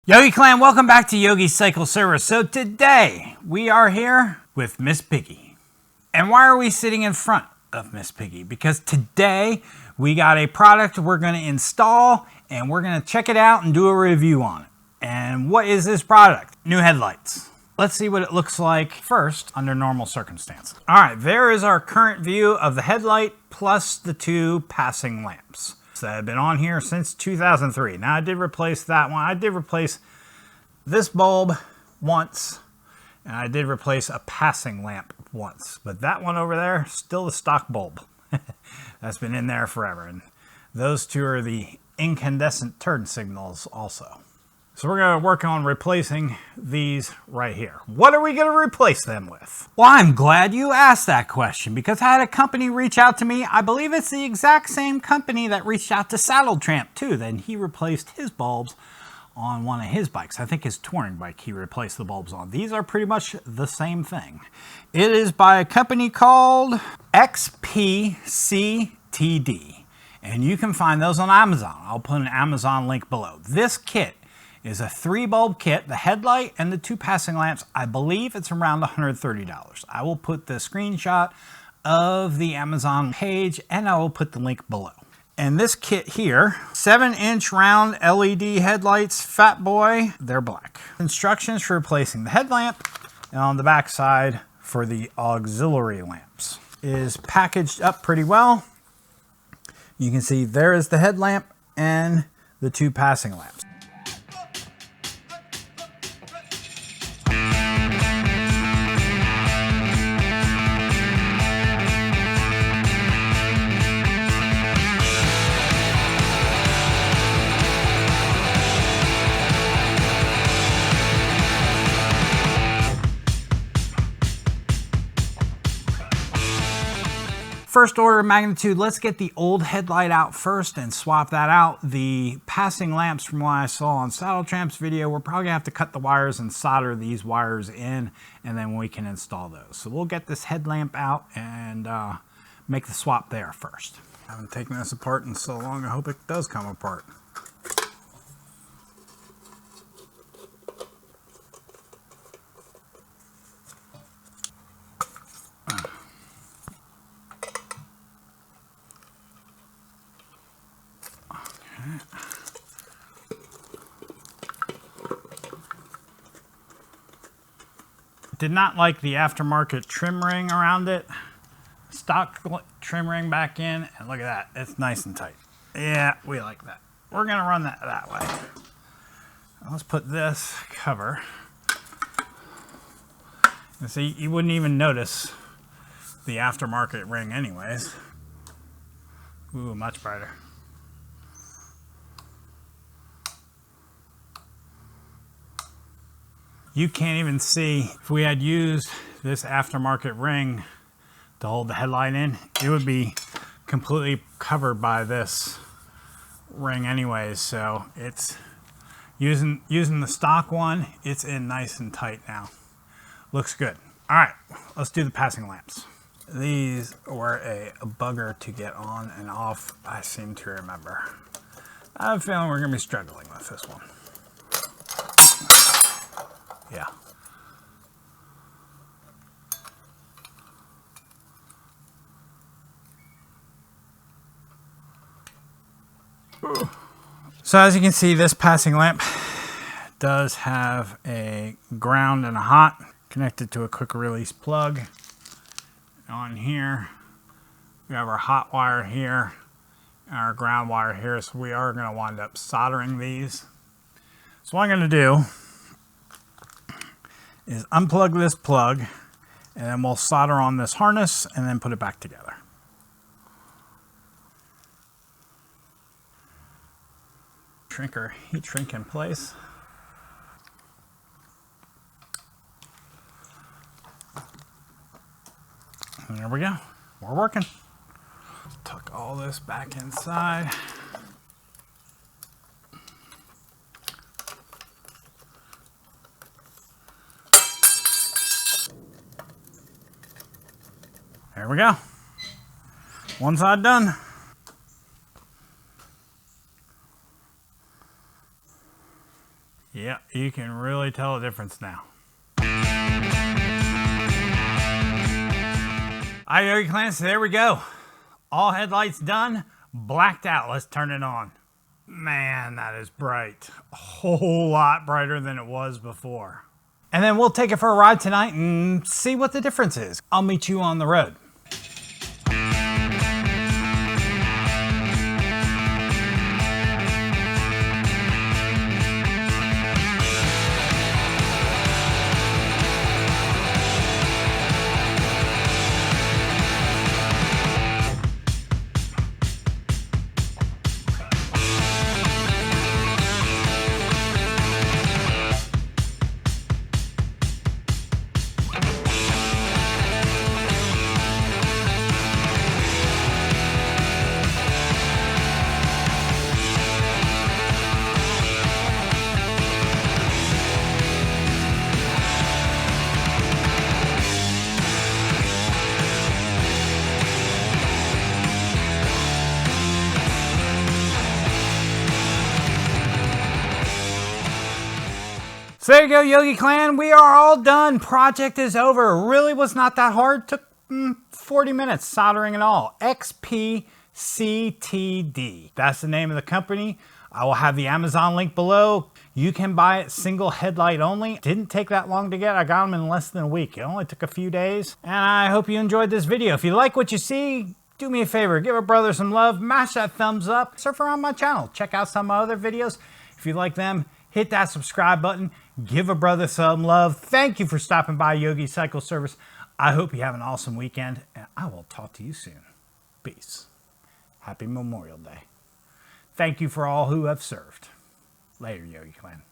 Yogi Clan, welcome back to Yogi's Cycle Service. So today we are here with Miss Piggy. And why are we sitting in front of Miss Piggy? Because today we got a product we're going to install and we're going to check it out and do a review on it. And what is this product? New headlights. Let's see what it looks like first under normal circumstances. All right, there is our current view of the headlight plus the two passing lamps that have been on here since 2003. Now I did replace that one. I did replace this bulb once, and I did replace a passing lamp once, but that one over there, still the stock bulb. That's been in there forever. And those two are the incandescent turn signals also. So we're going to work on replacing these right here. What are we going to replace them with? Well, I'm glad you asked that question because I had a company reach out to me. I believe it's the exact same company that reached out to Saddle Tramp too. Then he replaced his bulbs on one of his bikes. I think his touring bike he replaced the bulbs on. These are pretty much the same thing. It is by a company called XPCTD. And you can find those on Amazon. I'll put an Amazon link below. This kit is a 3-bulb kit, the headlight and the 2 passing lamps. I believe it's around $130. I will put the screenshot of the Amazon page and I will put the link below. And this kit here, 7-inch round LED headlights, Fat Boy, they're black. Instructions for replacing the headlamp, and on the back side for the auxiliary lamps. Is packaged up pretty well. You can see there is the headlamp and the 2 passing lamps. First order of magnitude, let's get the old headlight out first and swap that out. The passing lamps from what I saw on Saddle Tramp's video, we're probably gonna have to cut the wires and solder these wires in, and then we can install those. So we'll get this headlamp out and make the swap there first. I haven't taken this apart in so long, I hope it does come apart. Did not like the aftermarket trim ring around it. Stock trim ring back in, and look at that, it's nice and tight. Yeah, we like that. We're gonna run that way. Let's put this cover. And see, you wouldn't even notice the aftermarket ring anyways. Ooh, much brighter. You can't even see, if we had used this aftermarket ring to hold the headlight in, it would be completely covered by this ring anyways. So it's using the stock one, it's in nice and tight now. Looks good. All right, let's do the passing lamps. These were a bugger to get on and off, I seem to remember. I have a feeling we're gonna be struggling with this one. Yeah. So as you can see, this passing lamp does have a ground and a hot connected to a quick release plug. On here, we have our hot wire here and our ground wire here. So we are going to wind up soldering these. So what I'm going to do is unplug this plug and then we'll solder on this harness and then put it back together. Shrinker, heat shrink in place. And there we go, we're working. Tuck all this back inside. There we go. One side done. Yeah, you can really tell a difference now. All right, Yogi Clan, so there we go. All headlights done, blacked out. Let's turn it on. Man, that is bright. A whole lot brighter than it was before. And then we'll take it for a ride tonight and see what the difference is. I'll meet you on the road. So there you go, Yogi Clan. We are all done. Project is over. Really was not that hard. Took 40 minutes, soldering and all. XPCTD. That's the name of the company. I will have the Amazon link below. You can buy it single headlight only. Didn't take that long to get. I got them in less than a week. It only took a few days. And I hope you enjoyed this video. If you like what you see, do me a favor. Give a brother some love. Mash that thumbs up. Surf around my channel. Check out some of my other videos. If you like them, hit that subscribe button. Give a brother some love. Thank you for stopping by Yogi Cycle Service. I hope you have an awesome weekend, and I will talk to you soon. Peace. Happy Memorial Day. Thank you for all who have served. Later, Yogi Clan.